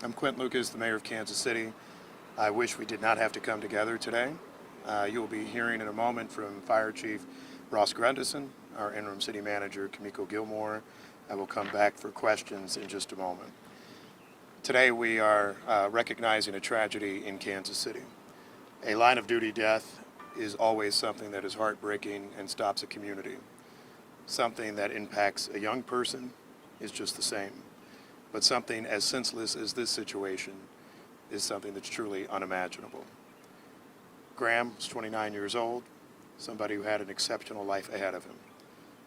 I'm Quint Lucas, the mayor of Kansas City. I wish we did not have to come together today. You'll be hearing in a moment from Fire Chief Ross Grundison, our interim city manager, Kamiko Gilmore. I will come back for questions in just a moment. Today we are recognizing a tragedy in Kansas City. A line of duty death is always something that is heartbreaking and stops a community. Something that impacts a young person is just the same. But something as senseless as this situation is something that's truly unimaginable. Graham was 29 years old, somebody who had an exceptional life ahead of him.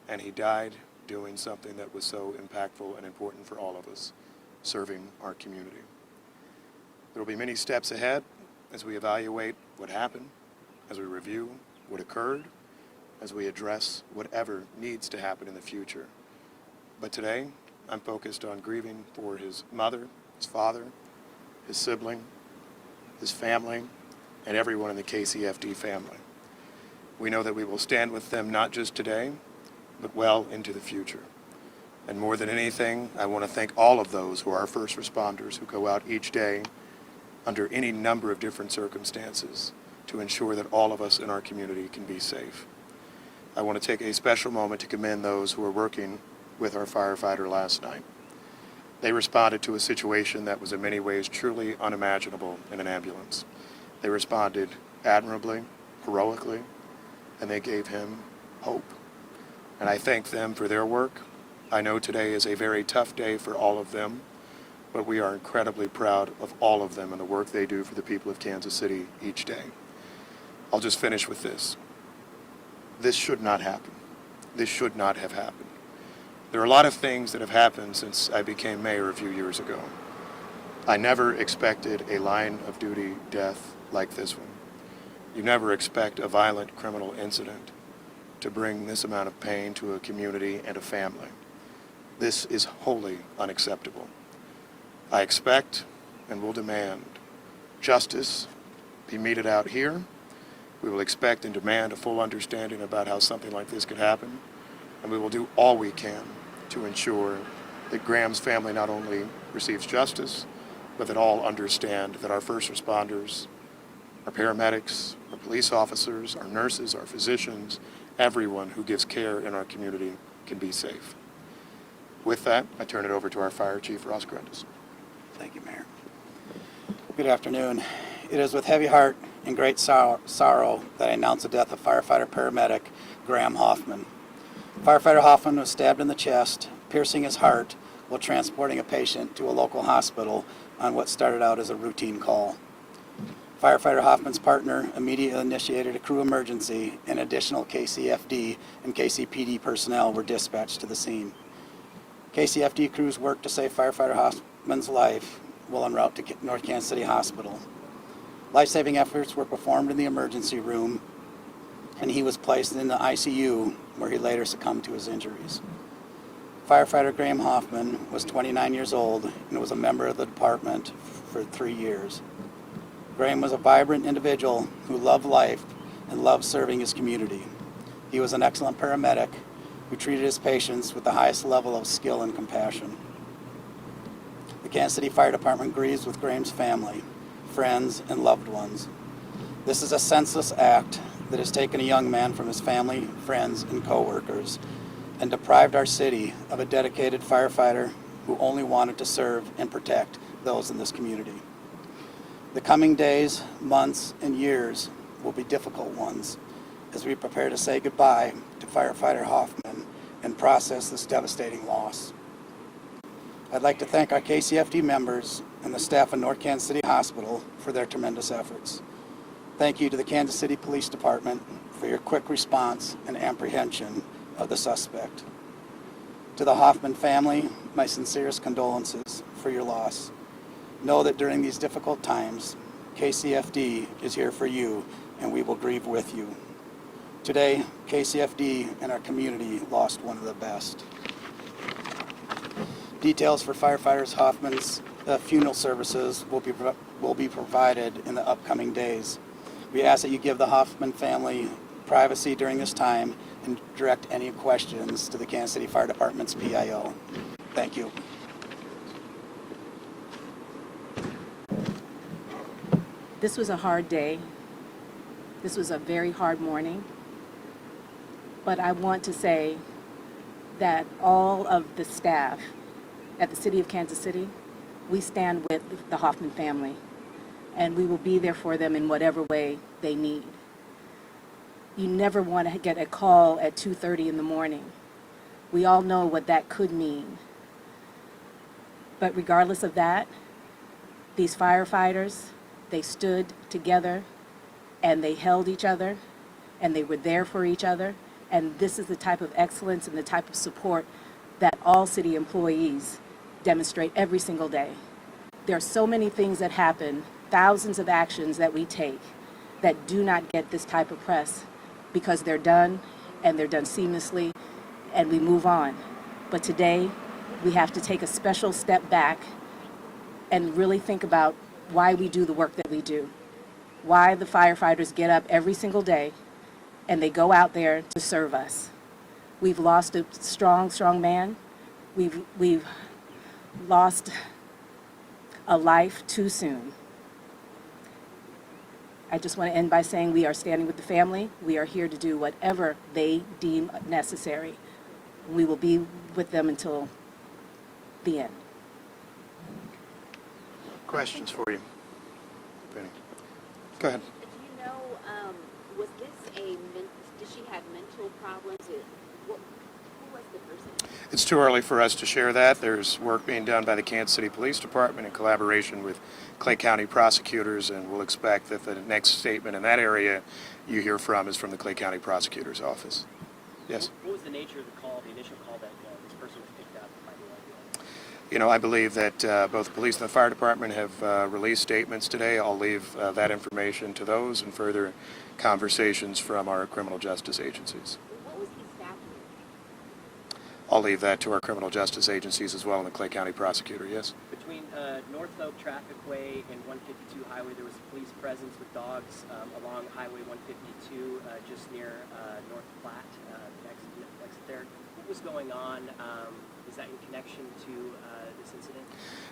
And he died doing something that was so impactful and important for all of us, serving our community. There will be many steps ahead as we evaluate what happened, as we review what occurred, as we address whatever needs to happen in the future. But today, I'm focused on grieving for his mother, his father, his sibling, his family, and everyone in the KCFD family. We know that we will stand with them not just today, but well into the future. And more than anything, I want to thank all of those who are our first responders who go out each day under any number of different circumstances to ensure that all of us in our community can be safe. I want to take a special moment to commend those who are working with our firefighter last night. They responded to a situation that was in many ways truly unimaginable in an ambulance. They responded admirably, heroically, and they gave him hope. And I thank them for their work. I know today is a very tough day for all of them, but we are incredibly proud of all of them and the work they do for the people of Kansas City each day. I'll just finish with this. This should not happen. This should not have happened. There are a lot of things that have happened since I became mayor a few years ago. I never expected a line of duty death like this one. You never expect a violent criminal incident to bring this amount of pain to a community and a family. This is wholly unacceptable. I expect and will demand justice be meted out here. We will expect and demand a full understanding about how something like this could happen, and we will do all we can to ensure that Graham's family not only receives justice, but that all understand that our first responders, our paramedics, our police officers, our nurses, our physicians, everyone who gives care in our community can be safe. With that, I turn it over to our Fire Chief, Ross Grundison. Thank you, Mayor. Good afternoon. It is with heavy heart and great sorrow that I announce the death of firefighter paramedic Graham Hoffman. Firefighter Hoffman was stabbed in the chest, piercing his heart while transporting a patient to a local hospital on what started out as a routine call. Firefighter Hoffman's partner immediately initiated a crew emergency, and additional KCFD and KCPD personnel were dispatched to the scene. KCFD crews worked to save firefighter Hoffman's life while en route to North Kansas City Hospital. Life-saving efforts were performed in the emergency room, and he was placed in the ICU, where he later succumbed to his injuries. Firefighter Graham Hoffman was 29 years old and was a member of the department for 3 years. Graham was a vibrant individual who loved life and loved serving his community. He was an excellent paramedic who treated his patients with the highest level of skill and compassion. The Kansas City Fire Department grieves with Graham's family, friends, and loved ones. This is a senseless act that has taken a young man from his family, friends, and co-workers and deprived our city of a dedicated firefighter who only wanted to serve and protect those in this community. The coming days, months, and years will be difficult ones as we prepare to say goodbye to firefighter Hoffman and process this devastating loss. I'd like to thank our KCFD members and the staff of North Kansas City Hospital for their tremendous efforts. Thank you to the Kansas City Police Department for your quick response and apprehension of the suspect. To the Hoffman family, my sincerest condolences for your loss. Know that during these difficult times, KCFD is here for you, and we will grieve with you. Today, KCFD and our community lost one of the best. Details for firefighters Hoffman's funeral services will be provided in the upcoming days. We ask that you give the Hoffman family privacy during this time and direct any questions to the Kansas City Fire Department's PIO. Thank you. This was a hard day. This was a very hard morning. But I want to say that all of the staff at the City of Kansas City, we stand with the Hoffman family, and we will be there for them in whatever way they need. You never want to get a call at 2:30 in the morning. We all know what that could mean. But regardless of that, these firefighters, they stood together and they held each other and they were there for each other. And this is the type of excellence and the type of support that all city employees demonstrate every single day. There are so many things that happen, thousands of actions that we take that do not get this type of press because they're done and they're done seamlessly and we move on. But today, we have to take a special step back and really think about why we do the work that we do, why the firefighters get up every single day and they go out there to serve us. We've lost a strong, strong man. We've lost a life too soon. I just want to end by saying we are standing with the family. We are here to do whatever they deem necessary. We will be with them until the end. Questions for you? Penny? Go ahead. Do you know, was this did she have mental problems? Who was the person? It's too early for us to share that. There's work being done by the Kansas City Police Department in collaboration with Clay County prosecutors, and we'll expect that the next statement in that area you hear from is from the Clay County Prosecutor's Office. Yes? What was the nature of the call, the initial call that this person was picked up by the ambulance? You know, I believe that both the police and the fire department have released statements today. I'll leave that information to those and further conversations from our criminal justice agencies. What was he stabbed with? I'll leave that to our criminal justice agencies as well and the Clay County prosecutor, yes? Between North Oak Traffic Way and 152 Highway, there was police presence with dogs along Highway 152 just near North Platte, exit there. What was going on? Is that in connection to this incident?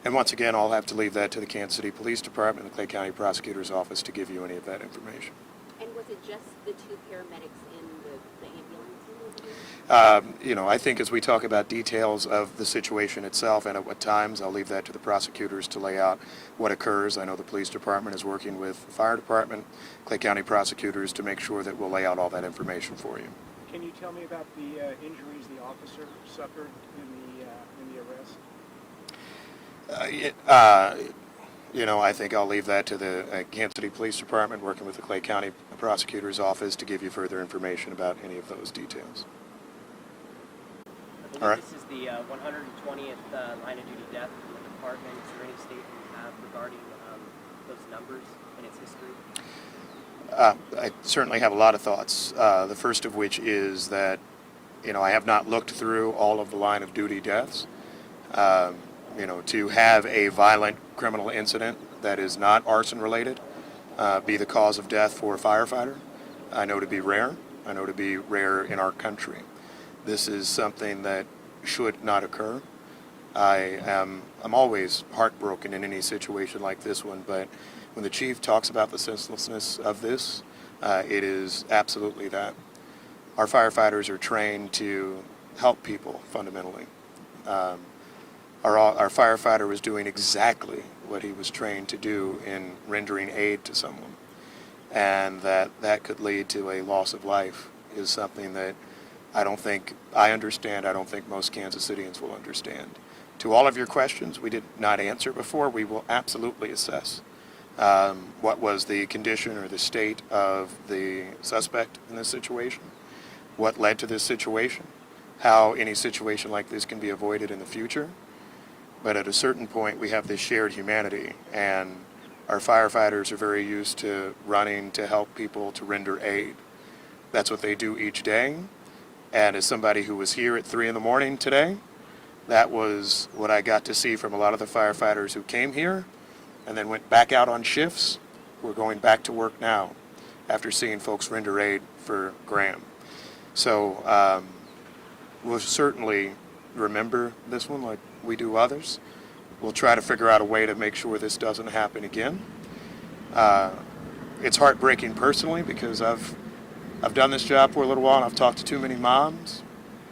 And once again, I'll have to leave that to the Kansas City Police Department and the Clay County Prosecutor's Office to give you any of that information. And was it just the two paramedics in the ambulance? You know, I think as we talk about details of the situation itself and at what times, I'll leave that to the prosecutors to lay out what occurs. I know the police department is working with the fire department, Clay County prosecutors to make sure that we'll lay out all that information for you. Can you tell me about the injuries the officer suffered in the arrest? You know, I think I'll leave that to the Kansas City Police Department working with the Clay County Prosecutor's Office to give you further information about any of those details. I believe All right. this is the 120th line of duty death in the department. Is there any statement you have regarding those numbers and its history? I certainly have a lot of thoughts. The first of which is that, you know, I have not looked through all of the line of duty deaths. You know, to have a violent criminal incident that is not arson related be the cause of death for a firefighter, I know to be rare. I know to be rare in our country. This is something that should not occur. I'm always heartbroken in any situation like this one, but when the chief talks about the senselessness of this, it is absolutely that. Our firefighters are trained to help people fundamentally. Our firefighter was doing exactly what he was trained to do in rendering aid to someone. And that could lead to a loss of life is something that I don't think I understand. I don't think most Kansas Cityans will understand. To all of your questions we did not answer before, we will absolutely assess what was the condition or the state of the suspect in this situation, what led to this situation, how any situation like this can be avoided in the future. But at a certain point, we have this shared humanity, and our firefighters are very used to running to help people to render aid. That's what they do each day. And as somebody who was here at 3 in the morning today, that was what I got to see from a lot of the firefighters who came here and then went back out on shifts. We're going back to work now after seeing folks render aid for Graham. So we'll certainly remember this one like we do others. We'll try to figure out a way to make sure this doesn't happen again. It's heartbreaking personally because I've done this job for a little while and I've talked to too many moms,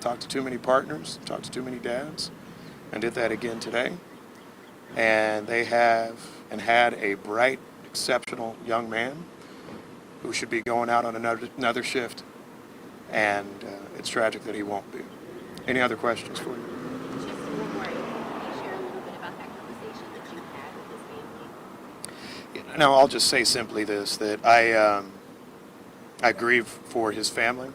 talked to too many partners, talked to too many dads, and did that again today. And they have and had a bright, exceptional young man who should be going out on another shift. And it's tragic that he won't be. Any other questions for you? Just one more. Can you share a little bit about that conversation that you had with his family? Now, I'll just say simply this, that I grieve for his family.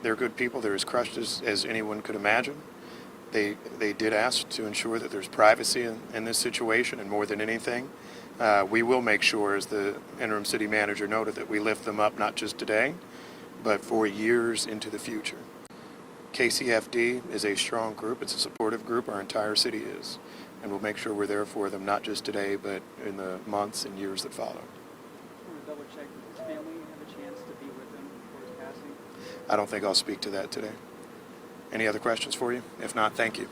They're good people. They're as crushed as anyone could imagine. They did ask to ensure that there's privacy in this situation, and more than anything, we will make sure, as the interim city manager noted, that we lift them up not just today, but for years into the future. KCFD is a strong group. It's a supportive group. Our entire city is. And we'll make sure we're there for them, not just today, but in the months and years that follow. I want to double check, did his family have a chance to be with him before his passing? I don't think I'll speak to that today. Any other questions for you? If not, thank you.